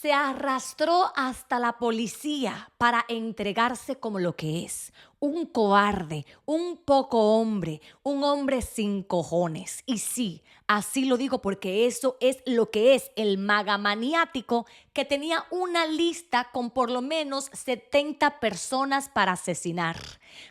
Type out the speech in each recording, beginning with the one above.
Se arrastró hasta la policía para entregarse como lo que es, un cobarde, un poco hombre, un hombre sin cojones. Y sí, así lo digo porque eso es lo que es el maga maniático que tenía una lista con por lo menos 70 personas para asesinar.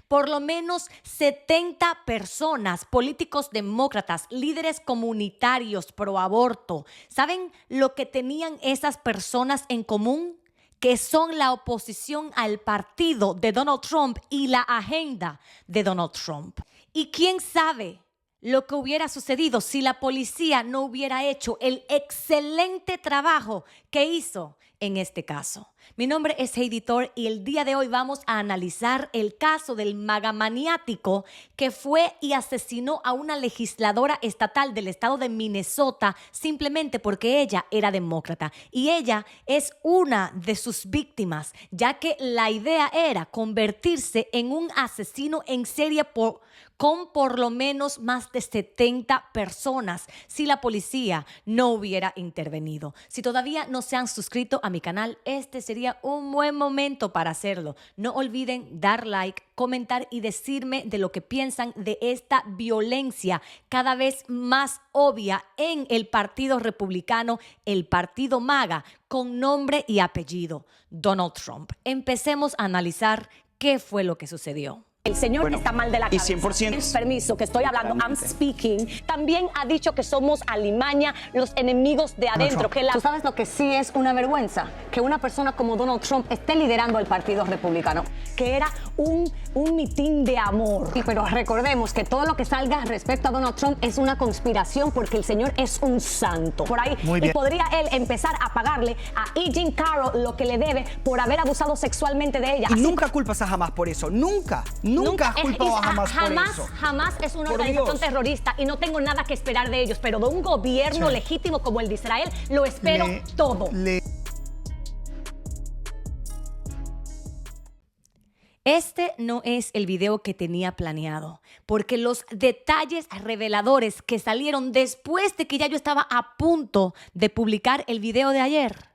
Por lo menos 70 personas, políticos demócratas, líderes comunitarios pro aborto. ¿Saben lo que tenían esas personas en común? Que son la oposición al partido de Donald Trump y la agenda de Donald Trump. Y quién sabe lo que hubiera sucedido si la policía no hubiera hecho el excelente trabajo que hizo en este caso. Mi nombre es Heidi Thor y el día de hoy vamos a analizar el caso del magamaniático que fue y asesinó a una legisladora estatal del estado de Minnesota simplemente porque ella era demócrata. Y ella es una de sus víctimas, ya que la idea era convertirse en un asesino en serie con por lo menos más de 70 personas si la policía no hubiera intervenido. Si todavía no se han suscrito a mi canal, este sería un buen momento para hacerlo. No olviden dar like, comentar y decirme de lo que piensan de esta violencia cada vez más obvia en el Partido Republicano, el Partido MAGA, con nombre y apellido, Donald Trump. Empecemos a analizar qué fue lo que sucedió. El señor está mal de la cabeza. Y 100%. Permiso, que estoy hablando. Totalmente. I'm speaking. También ha dicho que somos alimaña, los enemigos de adentro. Que ¿Tú sabes lo que sí es una vergüenza? Que una persona como Donald Trump esté liderando el Partido Republicano. que era un mitin de amor. Sí, pero recordemos que todo lo que salga respecto a Donald Trump es una conspiración porque el señor es un santo. Por ahí. Muy Y bien. podría él empezar a pagarle a E. Jean Carroll lo que le debe por haber abusado sexualmente de ella. Y Así nunca culpas a Hamas por eso. Nunca has culpado a Hamas por eso. Jamás es una Por organización Dios. terrorista y no tengo nada que esperar de ellos, pero de un gobierno Sí. legítimo como el de Israel lo espero todo. Este no es el video que tenía planeado, porque los detalles reveladores que salieron después de que ya yo estaba a punto de publicar el video de ayer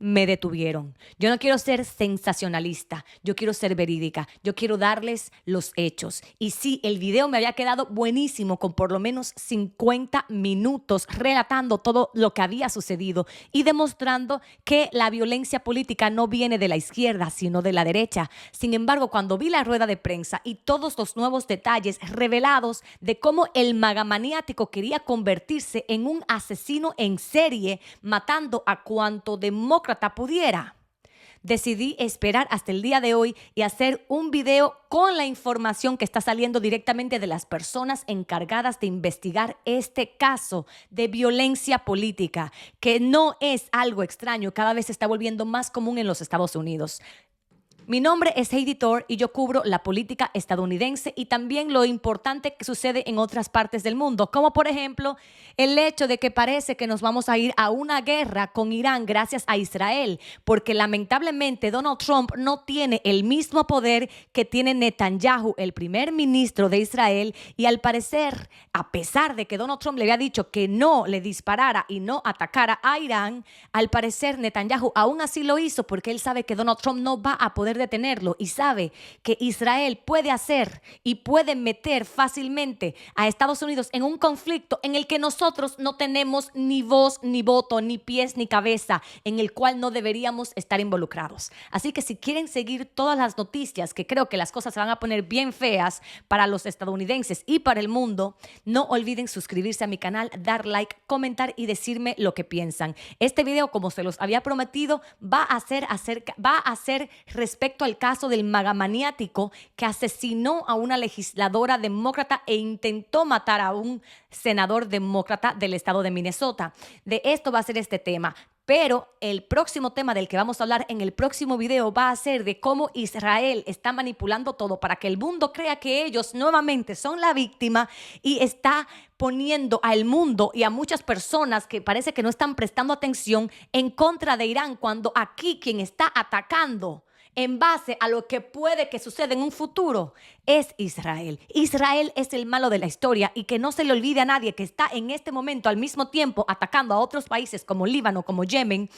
me detuvieron. Yo no quiero ser sensacionalista, yo quiero ser verídica, yo quiero darles los hechos. Y sí, el video me había quedado buenísimo con por lo menos 50 minutos relatando todo lo que había sucedido y demostrando que la violencia política no viene de la izquierda, sino de la derecha. Sin embargo, cuando vi la rueda de prensa y todos los nuevos detalles revelados de cómo el magamaniático quería convertirse en un asesino en serie, matando a cuanto demócrata pudiera, decidí esperar hasta el día de hoy y hacer un video con la información que está saliendo directamente de las personas encargadas de investigar este caso de violencia política, que no es algo extraño, cada vez se está volviendo más común en los Estados Unidos. Mi nombre es Heidi Thor y yo cubro la política estadounidense y también lo importante que sucede en otras partes del mundo, como por ejemplo el hecho de que parece que nos vamos a ir a una guerra con Irán gracias a Israel, porque lamentablemente Donald Trump no tiene el mismo poder que tiene Netanyahu, el primer ministro de Israel, y al parecer, a pesar de que Donald Trump le había dicho que no le disparara y no atacara a Irán, al parecer Netanyahu aún así lo hizo porque él sabe que Donald Trump no va a poder detenerlo y sabe que Israel puede hacer y puede meter fácilmente a Estados Unidos en un conflicto en el que nosotros no tenemos ni voz, ni voto, ni pies, ni cabeza, en el cual no deberíamos estar involucrados. Así que si quieren seguir todas las noticias, que creo que las cosas se van a poner bien feas para los estadounidenses y para el mundo, no olviden suscribirse a mi canal, dar like, comentar y decirme lo que piensan. Este video, como se los había prometido, va a ser respecto al caso del magamaniático que asesinó a una legisladora demócrata e intentó matar a un senador demócrata del estado de Minnesota. De esto va a ser este tema. Pero el próximo tema del que vamos a hablar en el próximo video va a ser de cómo Israel está manipulando todo para que el mundo crea que ellos nuevamente son la víctima y está poniendo al mundo y a muchas personas que parece que no están prestando atención en contra de Irán, cuando aquí quien está atacando en base a lo que puede que suceda en un futuro es Israel. Israel es el malo de la historia y que no se le olvide a nadie que está en este momento al mismo tiempo atacando a otros países como Líbano, como Yemen,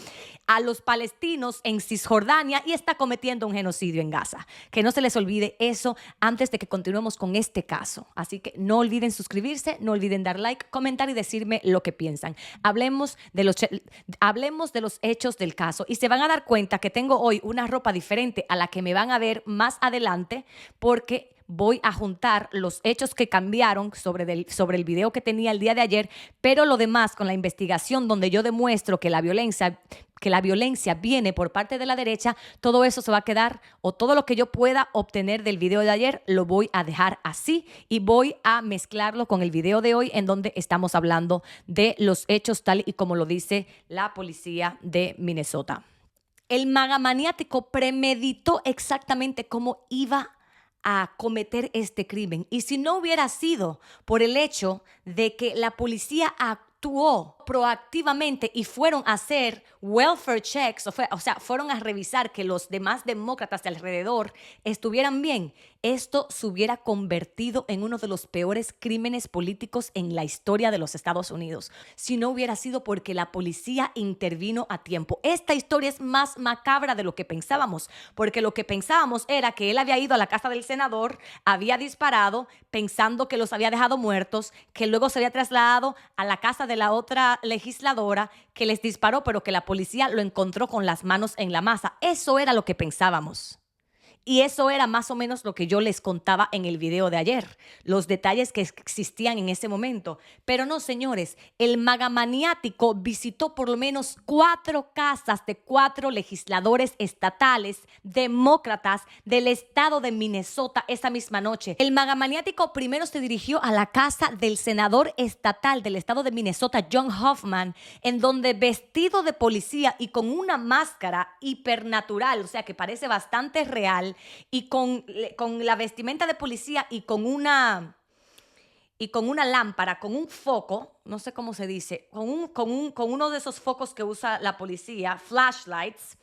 a los palestinos en Cisjordania y está cometiendo un genocidio en Gaza. Que no se les olvide eso antes de que continuemos con este caso. Así que no olviden suscribirse, no olviden dar like, comentar y decirme lo que piensan. Hablemos de los hechos del caso y se van a dar cuenta que tengo hoy una ropa diferente a la que me van a ver más adelante porque voy a juntar los hechos que cambiaron sobre el video que tenía el día de ayer, pero lo demás con la investigación donde yo demuestro que la violencia viene por parte de la derecha, todo eso se va a quedar, o todo lo que yo pueda obtener del video de ayer lo voy a dejar así y voy a mezclarlo con el video de hoy en donde estamos hablando de los hechos tal y como lo dice la policía de Minnesota. El magamaniático premeditó exactamente cómo iba a cometer este crimen. Y si no hubiera sido por el hecho de que la policía actuó proactivamente y fueron a hacer welfare checks, o sea, fueron a revisar que los demás demócratas de alrededor estuvieran bien, esto se hubiera convertido en uno de los peores crímenes políticos en la historia de los Estados Unidos, si no hubiera sido porque la policía intervino a tiempo. Esta historia es más macabra de lo que pensábamos, porque lo que pensábamos era que él había ido a la casa del senador, había disparado pensando que los había dejado muertos, que luego se había trasladado a la casa de la otra legisladora que les disparó, pero que la policía lo encontró con las manos en la masa. Eso era lo que pensábamos. Y eso era más o menos lo que yo les contaba en el video de ayer, los detalles que existían en ese momento. Pero no, señores, el magamaniático visitó por lo menos 4 casas de 4 legisladores estatales demócratas del estado de Minnesota esa misma noche. El magamaniático primero se dirigió a la casa del senador estatal del estado de Minnesota, John Hoffman, en donde vestido de policía y con una máscara hipernatural, o sea que parece bastante real, y con la vestimenta de policía y con una lámpara, con un foco, no sé cómo se dice, con uno de esos focos que usa la policía, flashlights,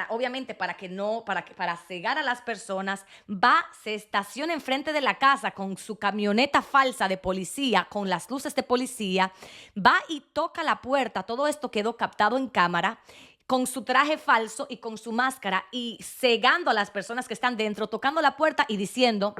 obviamente para cegar a las personas, se estaciona enfrente de la casa con su camioneta falsa de policía, con las luces de policía, va y toca la puerta. Todo esto quedó captado en cámara, con su traje falso y con su máscara y cegando a las personas que están dentro, tocando la puerta y diciendo,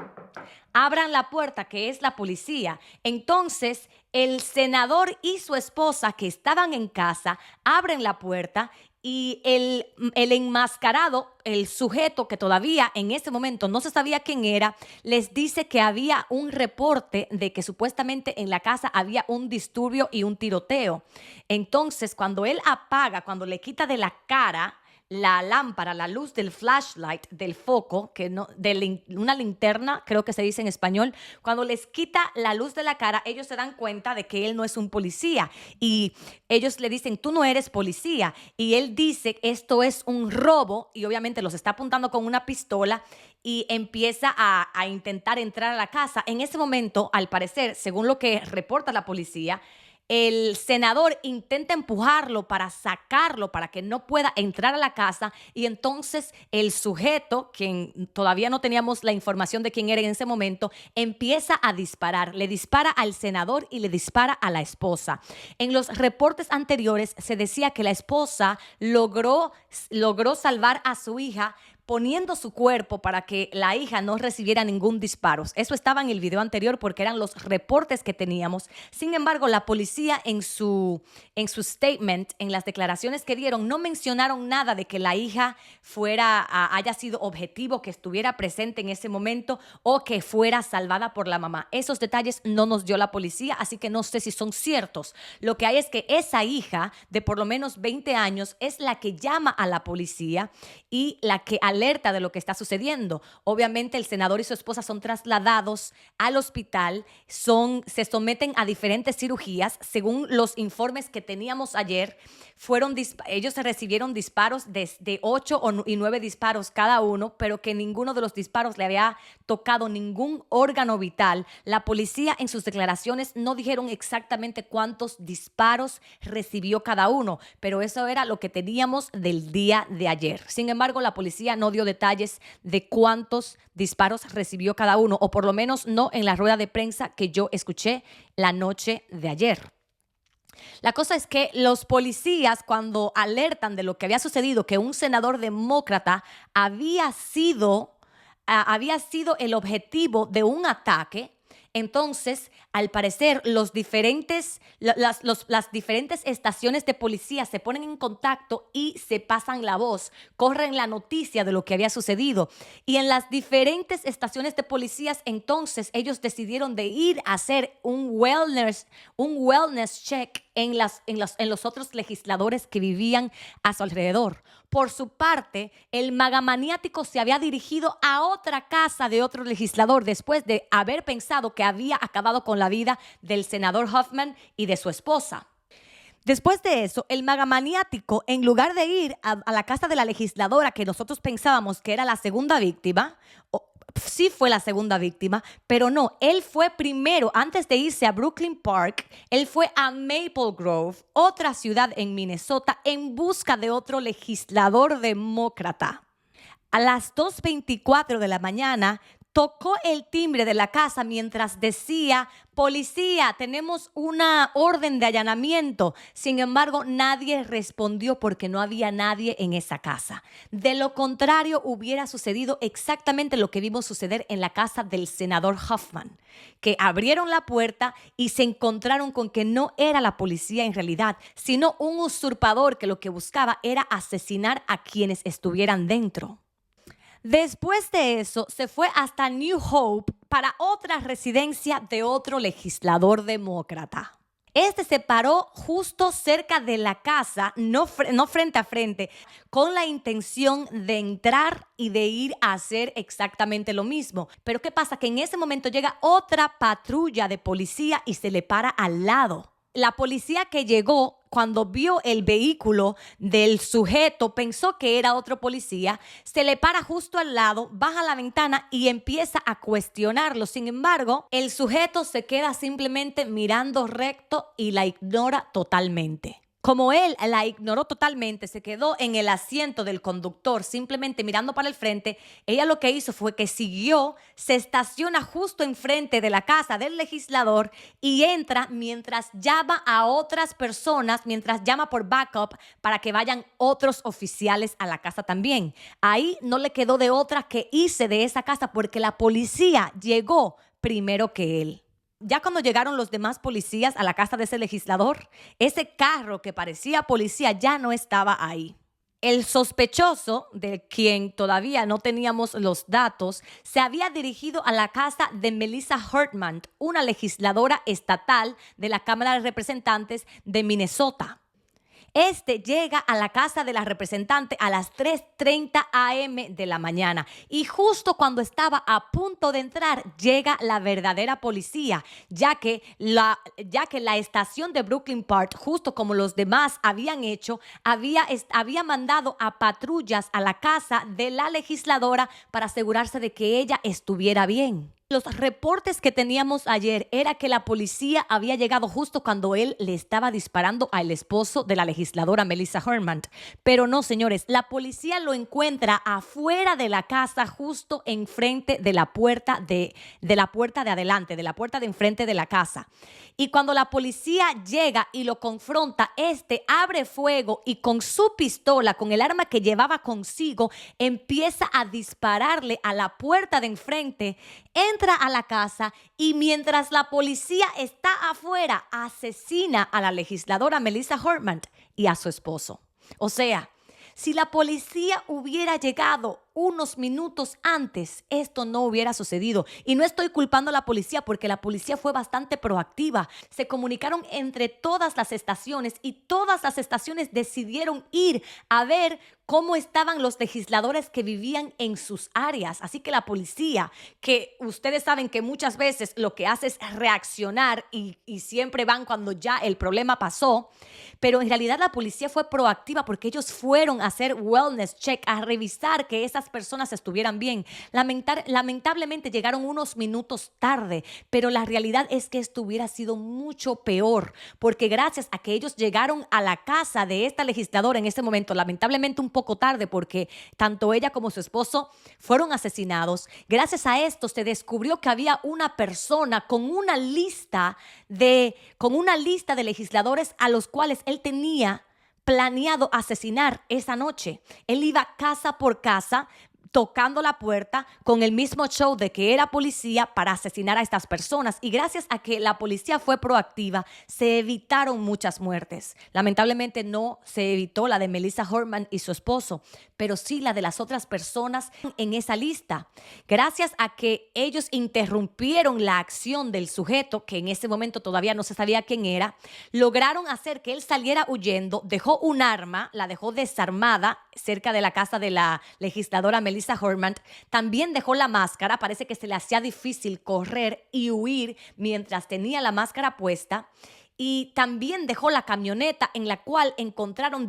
abran la puerta, que es la policía. Entonces, el senador y su esposa que estaban en casa abren la puerta y el enmascarado, el sujeto que todavía en ese momento no se sabía quién era, les dice que había un reporte de que supuestamente en la casa había un disturbio y un tiroteo. Entonces, cuando él apaga, cuando le quita de la cara la lámpara, la luz del flashlight, del foco, una linterna, creo que se dice en español, cuando les quita la luz de la cara, ellos se dan cuenta de que él no es un policía y ellos le dicen, tú no eres policía, y él dice, esto es un robo, y obviamente los está apuntando con una pistola y empieza a intentar entrar a la casa. En ese momento, al parecer, según lo que reporta la policía, el senador intenta empujarlo para sacarlo, para que no pueda entrar a la casa, y entonces el sujeto, quien todavía no teníamos la información de quién era en ese momento, empieza a disparar. Le dispara al senador y le dispara a la esposa. En los reportes anteriores se decía que la esposa logró salvar a su hija poniendo su cuerpo para que la hija no recibiera ningún disparo. Eso estaba en el video anterior porque eran los reportes que teníamos. Sin embargo, la policía en su statement, en las declaraciones que dieron, no mencionaron nada de que la hija haya sido objetivo, que estuviera presente en ese momento o que fuera salvada por la mamá. Esos detalles no nos dio la policía, así que no sé si son ciertos. Lo que hay es que esa hija de por lo menos 20 años es la que llama a la policía y la que alerta de lo que está sucediendo. Obviamente el senador y su esposa son trasladados al hospital, se someten a diferentes cirugías. Según los informes que teníamos ayer, ellos recibieron disparos de 8 y 9 disparos cada uno, pero que ninguno de los disparos le había tocado ningún órgano vital. La policía en sus declaraciones no dijeron exactamente cuántos disparos recibió cada uno, pero eso era lo que teníamos del día de ayer. Sin embargo, la policía no dio detalles de cuántos disparos recibió cada uno, o por lo menos no en la rueda de prensa que yo escuché la noche de ayer. La cosa es que los policías, cuando alertan de lo que había sucedido, que un senador demócrata había sido el objetivo de un ataque, entonces, al parecer, las diferentes estaciones de policía se ponen en contacto y se pasan la voz, corren la noticia de lo que había sucedido. Y en las diferentes estaciones de policías, entonces, ellos decidieron de ir a hacer un wellness check en los otros legisladores que vivían a su alrededor. Por su parte, el magamaniático se había dirigido a otra casa de otro legislador después de haber pensado que había acabado con la vida del senador Huffman y de su esposa. Después de eso, el magamaniático, en lugar de ir a la casa de la legisladora que nosotros pensábamos que era la segunda víctima, sí fue la segunda víctima, pero no, él fue primero, antes de irse a Brooklyn Park, él fue a Maple Grove, otra ciudad en Minnesota, en busca de otro legislador demócrata. A las 2:24 de la mañana, tocó el timbre de la casa mientras decía: policía, tenemos una orden de allanamiento. Sin embargo, nadie respondió porque no había nadie en esa casa. De lo contrario, hubiera sucedido exactamente lo que vimos suceder en la casa del senador Huffman, que abrieron la puerta y se encontraron con que no era la policía en realidad, sino un usurpador que lo que buscaba era asesinar a quienes estuvieran dentro. Después de eso, se fue hasta New Hope para otra residencia de otro legislador demócrata. Este se paró justo cerca de la casa, no frente a frente, con la intención de entrar y de ir a hacer exactamente lo mismo. Pero ¿qué pasa? Que en ese momento llega otra patrulla de policía y se le para al lado. La policía que llegó, cuando vio el vehículo del sujeto, pensó que era otro policía, se le para justo al lado, baja la ventana y empieza a cuestionarlo. Sin embargo, el sujeto se queda simplemente mirando recto y la ignora totalmente. Como él la ignoró totalmente, se quedó en el asiento del conductor simplemente mirando para el frente, ella lo que hizo fue que siguió, se estaciona justo enfrente de la casa del legislador y entra mientras llama a otras personas, mientras llama por backup para que vayan otros oficiales a la casa también. Ahí no le quedó de otra que irse de esa casa porque la policía llegó primero que él. Ya cuando llegaron los demás policías a la casa de ese legislador, ese carro que parecía policía ya no estaba ahí. El sospechoso, de quien todavía no teníamos los datos, se había dirigido a la casa de Melissa Hartman, una legisladora estatal de la Cámara de Representantes de Minnesota. Este llega a la casa de la representante a las 3:30 a.m. de la mañana y justo cuando estaba a punto de entrar llega la verdadera policía, ya que la estación de Brooklyn Park, justo como los demás habían hecho, había mandado a patrullas a la casa de la legisladora para asegurarse de que ella estuviera bien. Los reportes que teníamos ayer era que la policía había llegado justo cuando él le estaba disparando al esposo de la legisladora Melissa Hartman. Pero no, señores, la policía lo encuentra afuera de la casa, justo enfrente de la puerta de adelante, de la puerta de enfrente de la casa. Y cuando la policía llega y lo confronta, este abre fuego y con su pistola, con el arma que llevaba consigo, empieza a dispararle a la puerta de enfrente, entra a la casa y mientras la policía está afuera, asesina a la legisladora Melissa Hartman y a su esposo. O sea, si la policía hubiera llegado unos minutos antes, esto no hubiera sucedido. Y no estoy culpando a la policía porque la policía fue bastante proactiva. Se comunicaron entre todas las estaciones y todas las estaciones decidieron ir a ver cómo estaban los legisladores que vivían en sus áreas. Así que la policía, que ustedes saben que muchas veces lo que hace es reaccionar y siempre van cuando ya el problema pasó, pero en realidad la policía fue proactiva porque ellos fueron a hacer wellness check, a revisar que esas estas personas estuvieran bien. Lamentablemente llegaron unos minutos tarde, pero la realidad es que esto hubiera sido mucho peor, porque gracias a que ellos llegaron a la casa de esta legisladora en ese momento, lamentablemente un poco tarde, porque tanto ella como su esposo fueron asesinados, gracias a esto se descubrió que había una persona con una lista de legisladores a los cuales él tenía planeado asesinar esa noche. Él iba casa por casa tocando la puerta con el mismo show de que era policía para asesinar a estas personas. Y gracias a que la policía fue proactiva, se evitaron muchas muertes. Lamentablemente no se evitó la de Melissa Horman y su esposo, pero sí la de las otras personas en esa lista. Gracias a que ellos interrumpieron la acción del sujeto, que en ese momento todavía no se sabía quién era, lograron hacer que él saliera huyendo, dejó un arma, la dejó desarmada cerca de la casa de la legisladora Melissa Horman. También dejó la máscara, parece que se le hacía difícil correr y huir mientras tenía la máscara puesta. Y también dejó la camioneta en la cual encontraron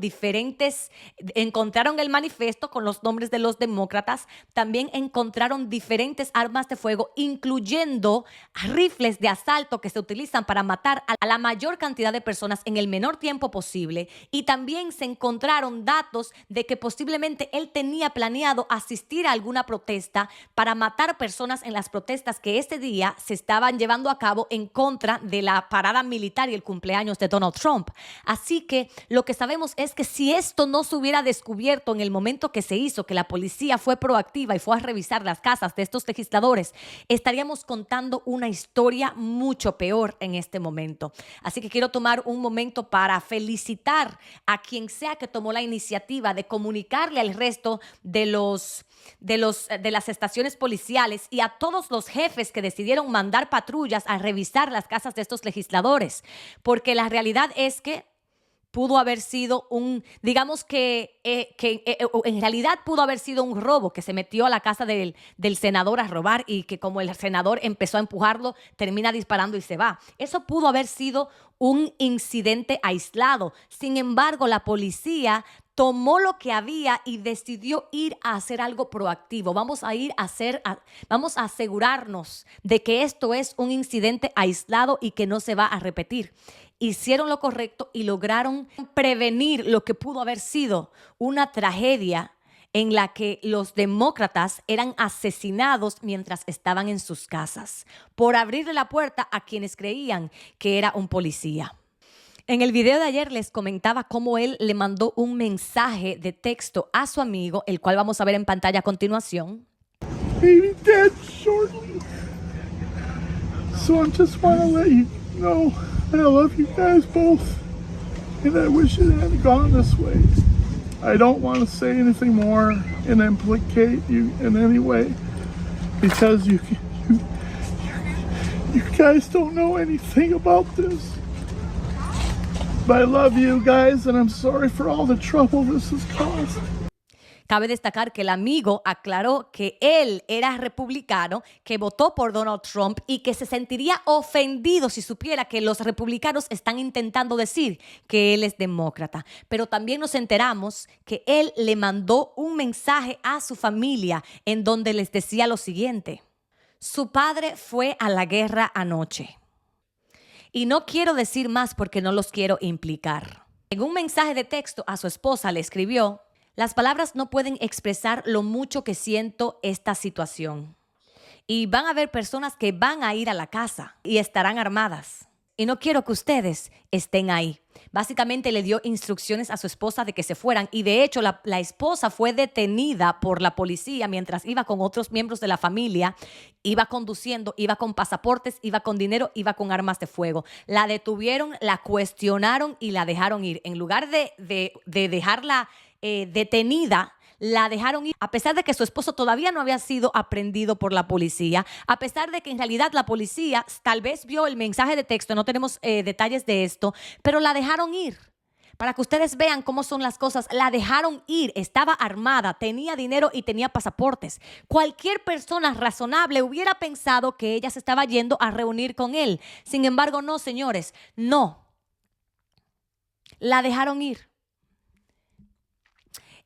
el manifiesto con los nombres de los demócratas. También encontraron diferentes armas de fuego, incluyendo rifles de asalto que se utilizan para matar a la mayor cantidad de personas en el menor tiempo posible. Y también se encontraron datos de que posiblemente él tenía planeado asistir a alguna protesta para matar personas en las protestas que ese día se estaban llevando a cabo en contra de la parada militar y el cumpleaños de Donald Trump. Así que lo que sabemos es que si esto no se hubiera descubierto en el momento que se hizo, que la policía fue proactiva y fue a revisar las casas de estos legisladores, estaríamos contando una historia mucho peor en este momento. Así que quiero tomar un momento para felicitar a quien sea que tomó la iniciativa de comunicarle al resto de las estaciones policiales y a todos los jefes que decidieron mandar patrullas a revisar las casas de estos legisladores. Porque la realidad es que pudo haber sido en realidad pudo haber sido un robo que se metió a la casa del senador a robar y que como el senador empezó a empujarlo, termina disparando y se va. Eso pudo haber sido un incidente aislado. Sin embargo, la policía tomó lo que había y decidió ir a hacer algo proactivo. Vamos a asegurarnos de que esto es un incidente aislado y que no se va a repetir. Hicieron lo correcto y lograron prevenir lo que pudo haber sido una tragedia en la que los demócratas eran asesinados mientras estaban en sus casas por abrirle la puerta a quienes creían que era un policía. En el video de ayer les comentaba cómo él le mandó un mensaje de texto a su amigo, el cual vamos a ver en pantalla a continuación. Maybe dead shortly. So I just want to let you know that I love you guys both and I wish it hadn't gone this way. I don't want to say anything more and implicate you in any way because you guys don't know anything about this. But I love you guys and I'm sorry for all the trouble this has caused. Cabe destacar que el amigo aclaró que él era republicano, que votó por Donald Trump y que se sentiría ofendido si supiera que los republicanos están intentando decir que él es demócrata. Pero también nos enteramos que él le mandó un mensaje a su familia en donde les decía lo siguiente: su padre fue a la guerra anoche. Y no quiero decir más porque no los quiero implicar. En un mensaje de texto a su esposa le escribió: las palabras no pueden expresar lo mucho que siento esta situación. Y van a haber personas que van a ir a la casa y estarán armadas. Y no quiero que ustedes estén ahí. Básicamente le dio instrucciones a su esposa de que se fueran. Y de hecho la esposa fue detenida por la policía mientras iba con otros miembros de la familia. Iba conduciendo, iba con pasaportes, iba con dinero, iba con armas de fuego. La detuvieron, la cuestionaron y la dejaron ir. En lugar de dejarla detenida, la dejaron ir, a pesar de que su esposo todavía no había sido aprehendido por la policía, a pesar de que en realidad la policía tal vez vio el mensaje de texto, no tenemos detalles de esto, pero la dejaron ir. Para que ustedes vean cómo son las cosas, la dejaron ir, estaba armada, tenía dinero y tenía pasaportes. Cualquier persona razonable hubiera pensado que ella se estaba yendo a reunir con él. Sin embargo, no, señores, no. La dejaron ir.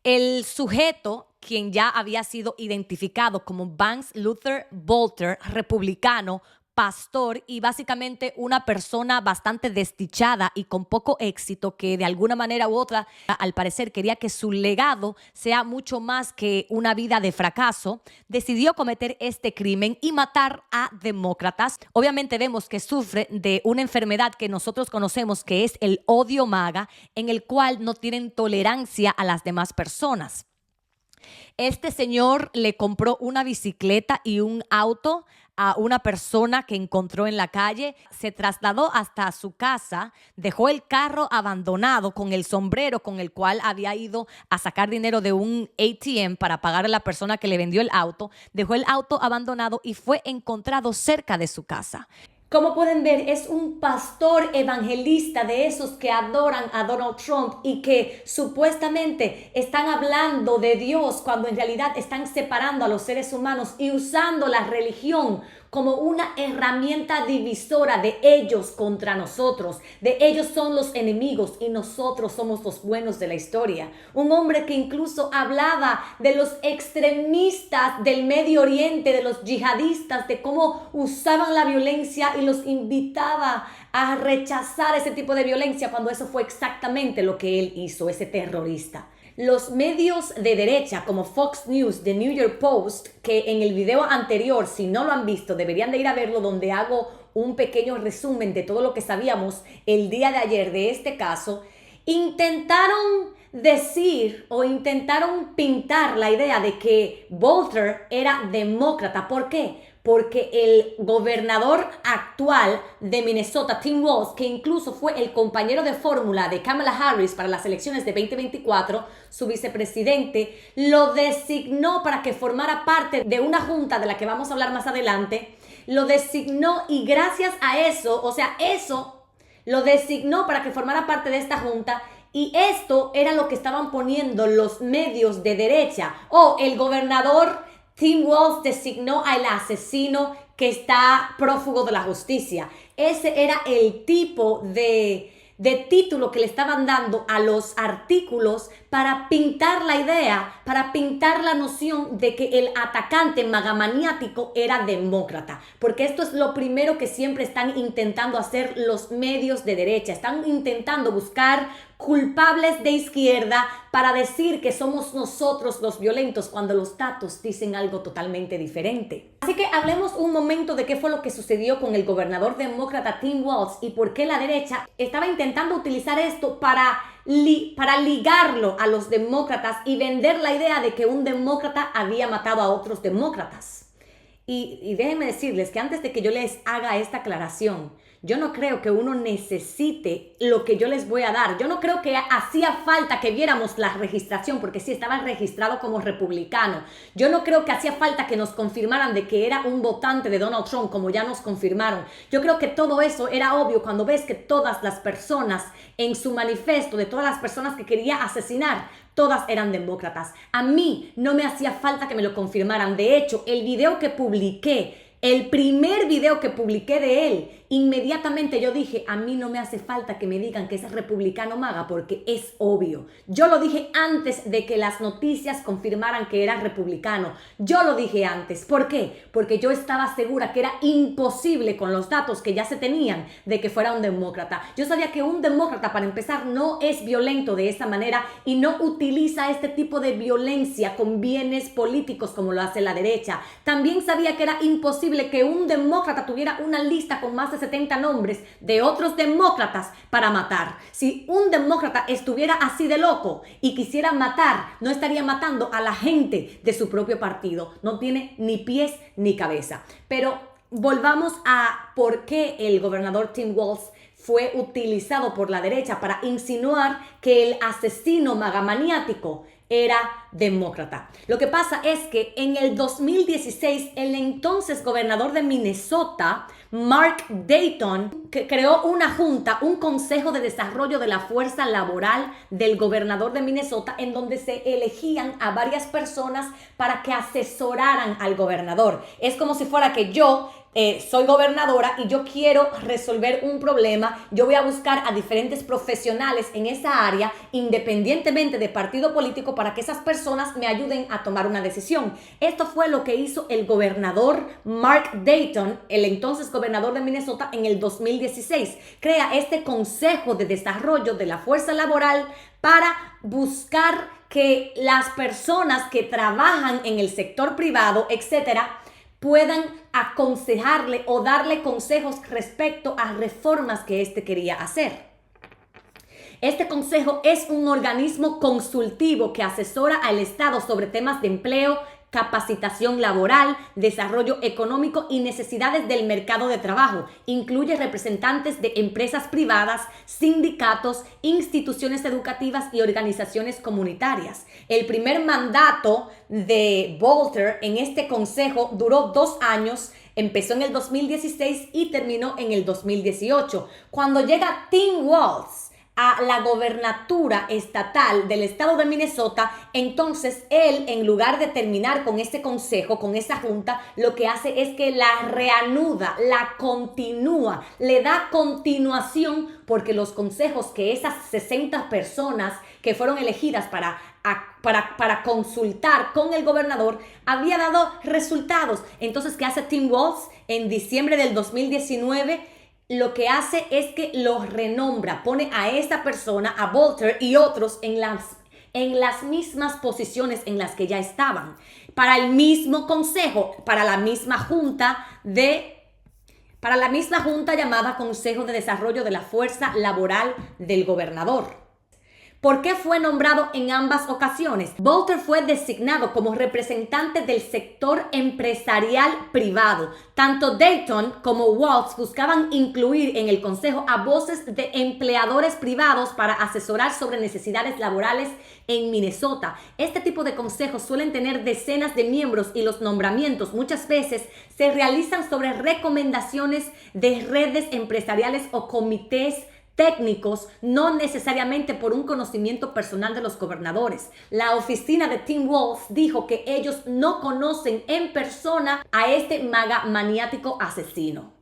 El sujeto quien ya había sido identificado como Banks Luther Bolter, republicano, pastor y básicamente una persona bastante desdichada y con poco éxito que de alguna manera u otra, al parecer, quería que su legado sea mucho más que una vida de fracaso, decidió cometer este crimen y matar a demócratas. Obviamente vemos que sufre de una enfermedad que nosotros conocemos que es el odio MAGA, en el cual no tienen tolerancia a las demás personas. Este señor le compró una bicicleta y un auto a una persona que encontró en la calle, se trasladó hasta su casa, dejó el carro abandonado con el sombrero con el cual había ido a sacar dinero de un ATM para pagar a la persona que le vendió el auto, dejó el auto abandonado y fue encontrado cerca de su casa. Como pueden ver, es un pastor evangelista de esos que adoran a Donald Trump y que supuestamente están hablando de Dios cuando en realidad están separando a los seres humanos y usando la religión como una herramienta divisora de ellos contra nosotros. De ellos son los enemigos y nosotros somos los buenos de la historia. Un hombre que incluso hablaba de los extremistas del Medio Oriente, de los yihadistas, de cómo usaban la violencia y los invitaba a rechazar ese tipo de violencia cuando eso fue exactamente lo que él hizo, ese terrorista. Los medios de derecha como Fox News, The New York Post, que en el video anterior, si no lo han visto, deberían de ir a verlo, donde hago un pequeño resumen de todo lo que sabíamos el día de ayer de este caso, intentaron decir o intentaron pintar la idea de que Bolter era demócrata. ¿Por qué? Porque el gobernador actual de Minnesota, Tim Walz, que incluso fue el compañero de fórmula de Kamala Harris para las elecciones de 2024, su vicepresidente, lo designó para que formara parte de una junta de la que vamos a hablar más adelante. Lo designó y gracias a eso, o sea, eso lo designó para que formara parte de esta junta. Y esto era lo que estaban poniendo los medios de derecha. El gobernador Tim Walz designó al asesino que está prófugo de la justicia. Ese era el tipo de título que le estaban dando a los artículos para pintar la idea, para pintar la noción de que el atacante magamaniático era demócrata. Porque esto es lo primero que siempre están intentando hacer los medios de derecha. Están intentando buscar culpables de izquierda para decir que somos nosotros los violentos cuando los datos dicen algo totalmente diferente. Así que hablemos un momento de qué fue lo que sucedió con el gobernador demócrata Tim Walz y por qué la derecha estaba intentando utilizar esto para ligarlo a los demócratas y vender la idea de que un demócrata había matado a otros demócratas. Y déjenme decirles que antes de que yo les haga esta aclaración, yo no creo que uno necesite lo que yo les voy a dar. Yo no creo que hacía falta que viéramos la registración, porque sí estaba registrado como republicano. Yo no creo que hacía falta que nos confirmaran de que era un votante de Donald Trump, como ya nos confirmaron. Yo creo que todo eso era obvio cuando ves que todas las personas en su manifiesto, de todas las personas que quería asesinar, todas eran demócratas. A mí no me hacía falta que me lo confirmaran. De hecho, el video que publiqué, el primer video que publiqué de él, inmediatamente yo dije, a mí no me hace falta que me digan que es republicano MAGA porque es obvio. Yo lo dije antes de que las noticias confirmaran que era republicano. Yo lo dije antes. ¿Por qué? Porque yo estaba segura que era imposible con los datos que ya se tenían de que fuera un demócrata. Yo sabía que un demócrata, para empezar, no es violento de esa manera y no utiliza este tipo de violencia con bienes políticos como lo hace la derecha. También sabía que era imposible que un demócrata tuviera una lista con más de 70 nombres de otros demócratas para matar. Si un demócrata estuviera así de loco y quisiera matar, no estaría matando a la gente de su propio partido. No tiene ni pies ni cabeza. Pero volvamos a por qué el gobernador Tim Walz fue utilizado por la derecha para insinuar que el asesino magamaniático era demócrata. Lo que pasa es que en el 2016, el entonces gobernador de Minnesota, Mark Dayton, que creó una junta, un consejo de desarrollo de la fuerza laboral del gobernador de Minnesota, en donde se elegían a varias personas para que asesoraran al gobernador. Es como si fuera que yo soy gobernadora y yo quiero resolver un problema, yo voy a buscar a diferentes profesionales en esa área, independientemente de partido político, para que esas personas me ayuden a tomar una decisión. Esto fue lo que hizo el gobernador Mark Dayton, el entonces gobernador de Minnesota, en el 2016. Crea este Consejo de Desarrollo de la Fuerza Laboral para buscar que las personas que trabajan en el sector privado, etcétera, puedan aconsejarle o darle consejos respecto a reformas que éste quería hacer. Este consejo es un organismo consultivo que asesora al Estado sobre temas de empleo, capacitación laboral, desarrollo económico y necesidades del mercado de trabajo. Incluye representantes de empresas privadas, sindicatos, instituciones educativas y organizaciones comunitarias. El primer mandato de Bolter en este consejo duró 2 años. Empezó en el 2016 y terminó en el 2018. Cuando llega Tim Walz a la gobernatura estatal del estado de Minnesota, entonces él, en lugar de terminar con este consejo, con esa junta, lo que hace es que la reanuda, la continúa, le da continuación, porque los consejos que esas 60 personas que fueron elegidas para consultar con el gobernador había dado resultados. Entonces, ¿qué hace Tim Walz? En diciembre del 2019, lo que hace es que los renombra, pone a esta persona, a Bolter y otros en las mismas posiciones en las que ya estaban, para el mismo consejo, para la misma junta llamada Consejo de Desarrollo de la Fuerza Laboral del Gobernador. ¿Por qué fue nombrado en ambas ocasiones? Bolter fue designado como representante del sector empresarial privado. Tanto Dayton como Walz buscaban incluir en el consejo a voces de empleadores privados para asesorar sobre necesidades laborales en Minnesota. Este tipo de consejos suelen tener decenas de miembros y los nombramientos muchas veces se realizan sobre recomendaciones de redes empresariales o comités técnicos, no necesariamente por un conocimiento personal de los gobernadores. La oficina de Tim Walz dijo que ellos no conocen en persona a este maniático asesino.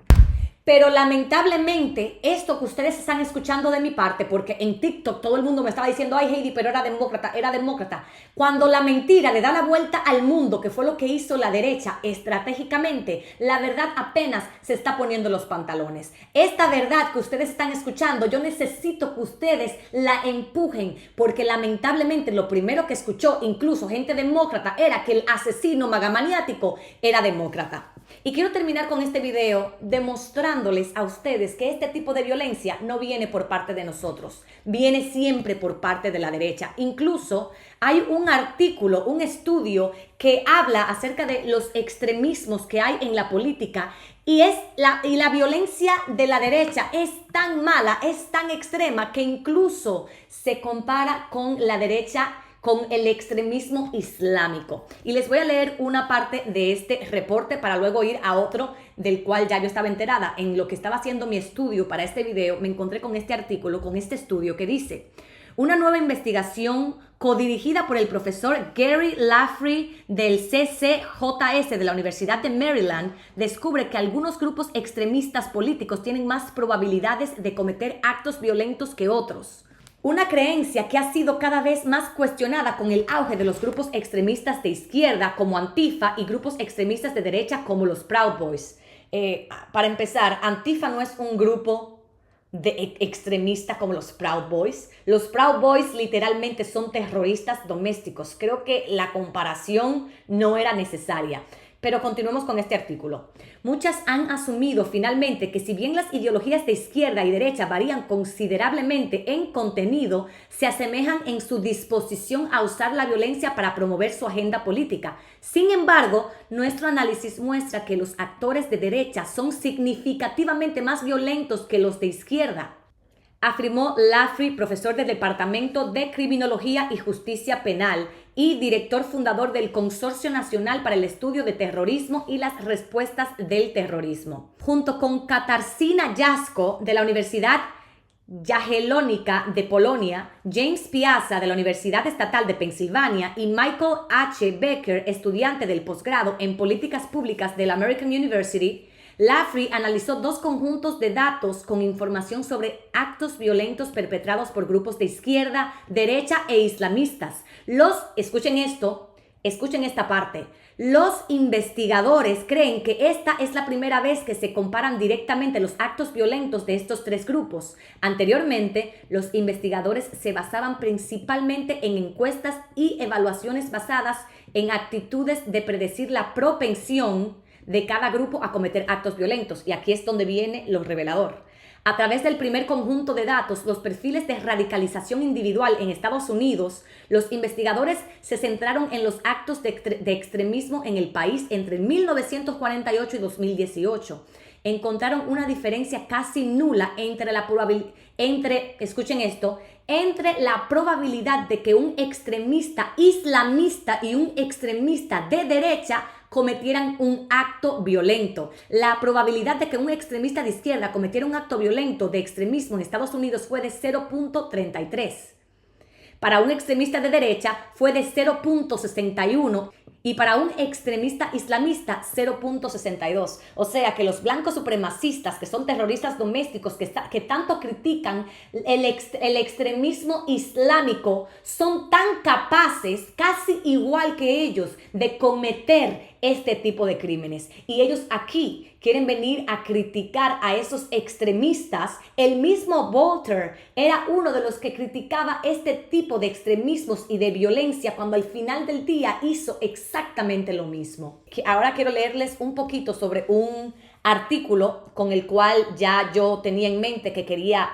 Pero lamentablemente, esto que ustedes están escuchando de mi parte, porque en TikTok todo el mundo me estaba diciendo, ay Heidi, pero era demócrata. Cuando la mentira le da la vuelta al mundo, que fue lo que hizo la derecha estratégicamente, la verdad apenas se está poniendo los pantalones. Esta verdad que ustedes están escuchando, yo necesito que ustedes la empujen, porque lamentablemente lo primero que escuchó incluso gente demócrata era que el asesino magamaniático era demócrata. Y quiero terminar con este video demostrándoles a ustedes que este tipo de violencia no viene por parte de nosotros, viene siempre por parte de la derecha. Incluso hay un artículo, un estudio que habla acerca de los extremismos que hay en la política y la violencia de la derecha es tan mala, es tan extrema que incluso se compara con la derecha, con el extremismo islámico. Y les voy a leer una parte de este reporte para luego ir a otro del cual ya yo estaba enterada. En lo que estaba haciendo mi estudio para este video, me encontré con este artículo, con este estudio que dice: una nueva investigación codirigida por el profesor Gary Laffrey del CCJS de la Universidad de Maryland descubre que algunos grupos extremistas políticos tienen más probabilidades de cometer actos violentos que otros. Una creencia que ha sido cada vez más cuestionada con el auge de los grupos extremistas de izquierda como Antifa y grupos extremistas de derecha como los Proud Boys. Para empezar, Antifa no es un grupo extremista como los Proud Boys. Los Proud Boys literalmente son terroristas domésticos. Creo que la comparación no era necesaria. Pero continuemos con este artículo. Muchas han asumido finalmente que si bien las ideologías de izquierda y derecha varían considerablemente en contenido, se asemejan en su disposición a usar la violencia para promover su agenda política. Sin embargo, nuestro análisis muestra que los actores de derecha son significativamente más violentos que los de izquierda, afirmó Laffrey, profesor del Departamento de Criminología y Justicia Penal y director fundador del Consorcio Nacional para el Estudio de Terrorismo y las Respuestas del Terrorismo. Junto con Katarzyna Jasko de la Universidad Jagiellónica de Polonia, James Piazza de la Universidad Estatal de Pensilvania y Michael H. Becker, estudiante del posgrado en Políticas Públicas de la American University, Laffey analizó 2 conjuntos de datos con información sobre actos violentos perpetrados por grupos de izquierda, derecha e islamistas. Escuchen esto, escuchen esta parte. Los investigadores creen que esta es la primera vez que se comparan directamente los actos violentos de estos 3 grupos. Anteriormente, los investigadores se basaban principalmente en encuestas y evaluaciones basadas en actitudes de predecir la propensión de cada grupo a cometer actos violentos. Y aquí es donde viene lo revelador. A través del primer conjunto de datos, los perfiles de radicalización individual en Estados Unidos, los investigadores se centraron en los actos de extremismo en el país entre 1948 y 2018. Encontraron una diferencia casi nula entre la probabilidad de que un extremista islamista y un extremista de derecha cometieran un acto violento. La probabilidad de que un extremista de izquierda cometiera un acto violento de extremismo en Estados Unidos fue de 0.33. Para un extremista de derecha fue de 0.61 y para un extremista islamista 0.62. O sea que los blancos supremacistas, que son terroristas domésticos, que tanto critican el extremismo islámico, son tan capaces, casi igual que ellos, de cometer este tipo de crímenes. Y ellos aquí quieren venir a criticar a esos extremistas. El mismo Voltaire era uno de los que criticaba este tipo de extremismos y de violencia cuando al final del día hizo exactamente lo mismo. Ahora quiero leerles un poquito sobre un artículo con el cual ya yo tenía en mente que quería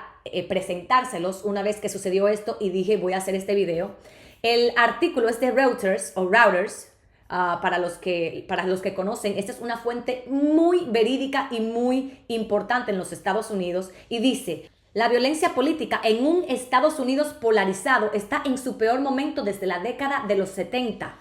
presentárselos una vez que sucedió esto y dije voy a hacer este video. El artículo es de Reuters o Reuters. Para los que conocen, esta es una fuente muy verídica y muy importante en los Estados Unidos y dice: la violencia política en un Estados Unidos polarizado está en su peor momento desde la década de los 70.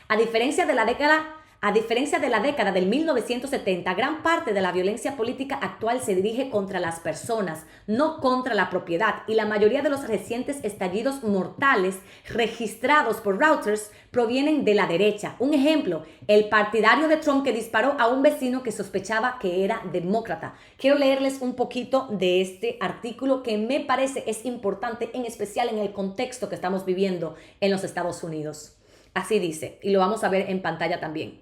A diferencia de la década del 1970, gran parte de la violencia política actual se dirige contra las personas, no contra la propiedad, y la mayoría de los recientes estallidos mortales registrados por Reuters provienen de la derecha. Un ejemplo, el partidario de Trump que disparó a un vecino que sospechaba que era demócrata. Quiero leerles un poquito de este artículo que me parece es importante, en especial en el contexto que estamos viviendo en los Estados Unidos. Así dice, y lo vamos a ver en pantalla también.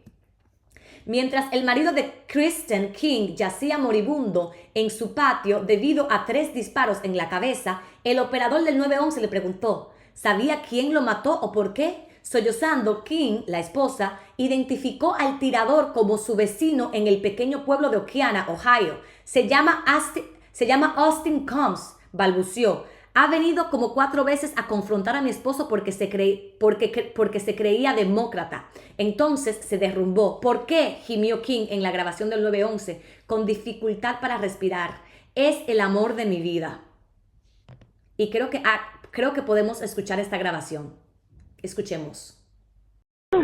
Mientras el marido de Kristen King yacía moribundo en su patio debido a 3 disparos en la cabeza, el operador del 911 le preguntó, ¿sabía quién lo mató o por qué? Sollozando, King, la esposa, identificó al tirador como su vecino en el pequeño pueblo de Okeana, Ohio. Se llama Austin Combs, balbuceó. Ha venido como 4 veces a confrontar a mi esposo porque se creía demócrata. Entonces se derrumbó. ¿Por qué?, gimió King en la grabación del 911, con dificultad para respirar. Es el amor de mi vida. Y creo que podemos escuchar esta grabación. Escuchemos. Do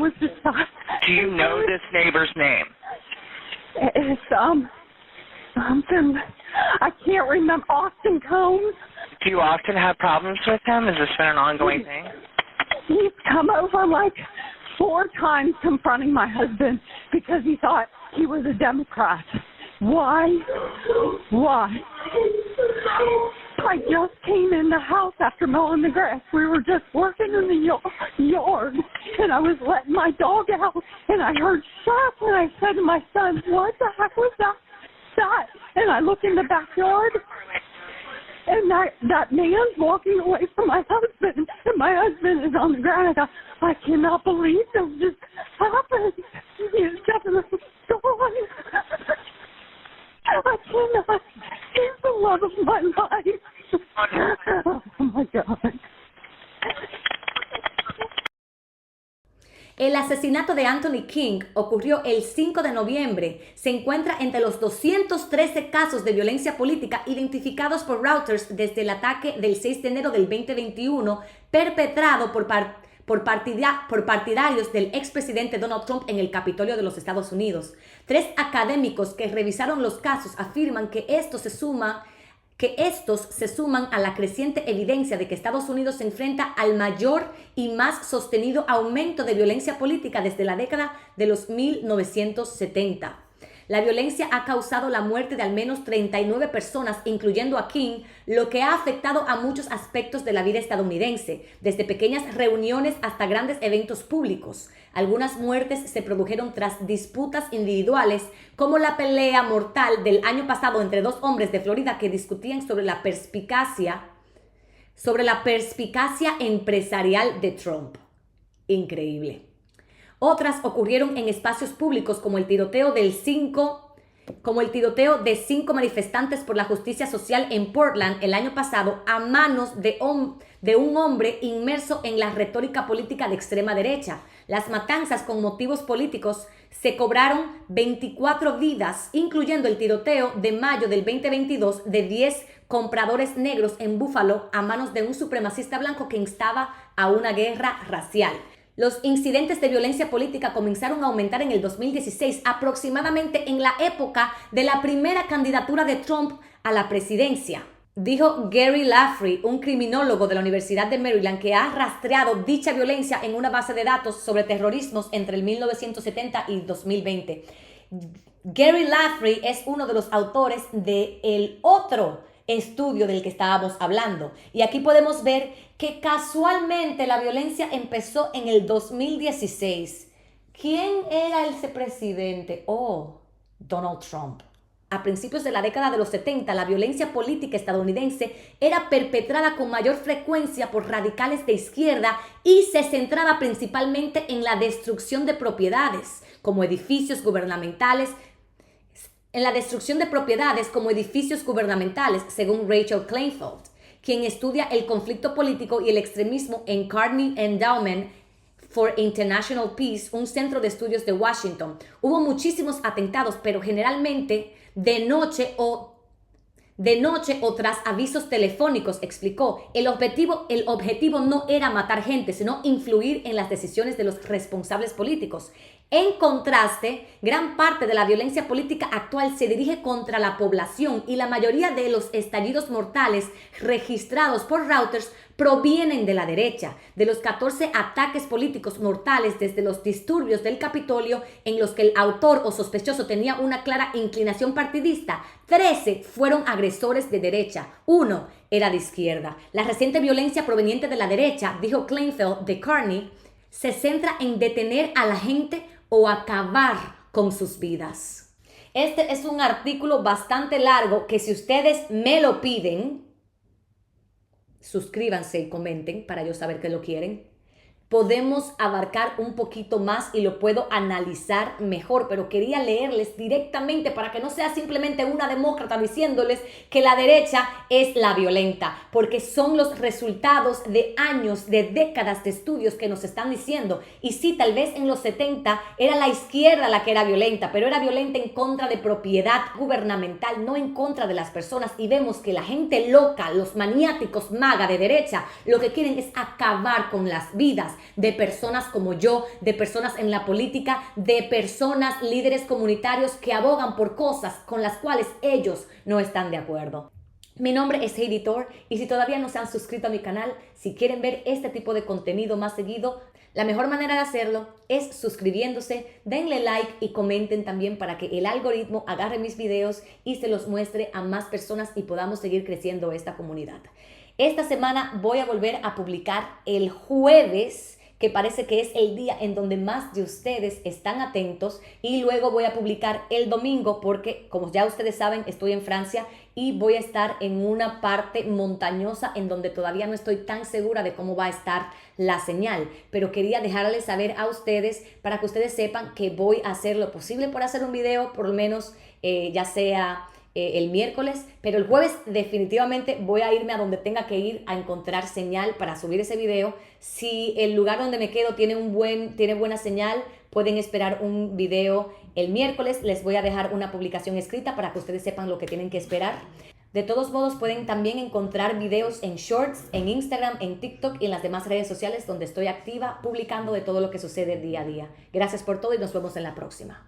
you know this neighbor's name? It's something I can't remember. Austin Combs. Do you often have problems with him? Has this been an ongoing thing? He's come over like 4 times confronting my husband because he thought he was a Democrat. Why? I just came in the house after mowing the grass. We were just working in the yard, and I was letting my dog out, and I heard shots, and I said to my son, what the heck was that? And I look in the backyard, and that man's walking away from my husband, and my husband is on the ground. I cannot believe this just happened. He's definitely gone. I cannot. He's the love of my life. Oh my God. El asesinato de Anthony King ocurrió el 5 de noviembre. Se encuentra entre los 213 casos de violencia política identificados por Reuters desde el ataque del 6 de enero del 2021 perpetrado por partidarios del expresidente Donald Trump en el Capitolio de los Estados Unidos. 3 académicos que revisaron los casos afirman que estos se suman a la creciente evidencia de que Estados Unidos se enfrenta al mayor y más sostenido aumento de violencia política desde la década de los 1970. La violencia ha causado la muerte de al menos 39 personas, incluyendo a King, lo que ha afectado a muchos aspectos de la vida estadounidense, desde pequeñas reuniones hasta grandes eventos públicos. Algunas muertes se produjeron tras disputas individuales, como la pelea mortal del año pasado entre dos hombres de Florida que discutían sobre la perspicacia empresarial de Trump. Increíble. Otras ocurrieron en espacios públicos como el tiroteo de 5 manifestantes por la justicia social en Portland el año pasado a manos de un hombre inmerso en la retórica política de extrema derecha. Las matanzas con motivos políticos se cobraron 24 vidas, incluyendo el tiroteo de mayo del 2022 de 10 compradores negros en Buffalo a manos de un supremacista blanco que instaba a una guerra racial. Los incidentes de violencia política comenzaron a aumentar en el 2016, aproximadamente en la época de la primera candidatura de Trump a la presidencia. Dijo Gary Laffrey, un criminólogo de la Universidad de Maryland que ha rastreado dicha violencia en una base de datos sobre terrorismos entre el 1970 y 2020. Gary Laffrey es uno de los autores del otro estudio del que estábamos hablando. Y aquí podemos ver que casualmente la violencia empezó en el 2016. ¿Quién era ese presidente? Donald Trump. A principios de la década de los 70, la violencia política estadounidense era perpetrada con mayor frecuencia por radicales de izquierda y se centraba principalmente en la destrucción de propiedades, como edificios gubernamentales, según Rachel Kleinfeld, quien estudia el conflicto político y el extremismo en Carnegie Endowment for International Peace, un centro de estudios de Washington. Hubo muchísimos atentados, pero generalmente de noche o tras avisos telefónicos, explicó. El objetivo no era matar gente, sino influir en las decisiones de los responsables políticos. En contraste, gran parte de la violencia política actual se dirige contra la población y la mayoría de los estallidos mortales registrados por Reuters provienen de la derecha. De los 14 ataques políticos mortales desde los disturbios del Capitolio en los que el autor o sospechoso tenía una clara inclinación partidista, 13 fueron agresores de derecha, 1 era de izquierda. La reciente violencia proveniente de la derecha, dijo Kleinfeld de Carney, se centra en detener a la gente o acabar con sus vidas. Este es un artículo bastante largo que si ustedes me lo piden, suscríbanse y comenten para yo saber que lo quieren. Podemos abarcar un poquito más y lo puedo analizar mejor, pero quería leerles directamente para que no sea simplemente una demócrata diciéndoles que la derecha es la violenta, porque son los resultados de años, de décadas de estudios que nos están diciendo. Y sí, tal vez en los 70 era la izquierda la que era violenta, pero era violenta en contra de propiedad gubernamental, no en contra de las personas. Y vemos que la gente loca, los maniáticos MAGA de derecha, lo que quieren es acabar con las vidas de personas como yo, de personas en la política, de personas, líderes comunitarios que abogan por cosas con las cuales ellos no están de acuerdo. Mi nombre es Heidi Thor y si todavía no se han suscrito a mi canal, si quieren ver este tipo de contenido más seguido, la mejor manera de hacerlo es suscribiéndose, denle like y comenten también para que el algoritmo agarre mis videos y se los muestre a más personas y podamos seguir creciendo esta comunidad. Esta semana voy a volver a publicar el jueves, que parece que es el día en donde más de ustedes están atentos, y luego voy a publicar el domingo porque, como ya ustedes saben, estoy en Francia y voy a estar en una parte montañosa en donde todavía no estoy tan segura de cómo va a estar la señal, pero quería dejarles saber a ustedes para que ustedes sepan que voy a hacer lo posible por hacer un video, por lo menos ya sea el miércoles, pero el jueves definitivamente voy a irme a donde tenga que ir a encontrar señal para subir ese video. Si el lugar donde me quedo tiene buena señal, pueden esperar un video el miércoles. Les voy a dejar una publicación escrita para que ustedes sepan lo que tienen que esperar. De todos modos, pueden también encontrar videos en Shorts, en Instagram, en TikTok y en las demás redes sociales donde estoy activa publicando de todo lo que sucede día a día. Gracias por todo y nos vemos en la próxima.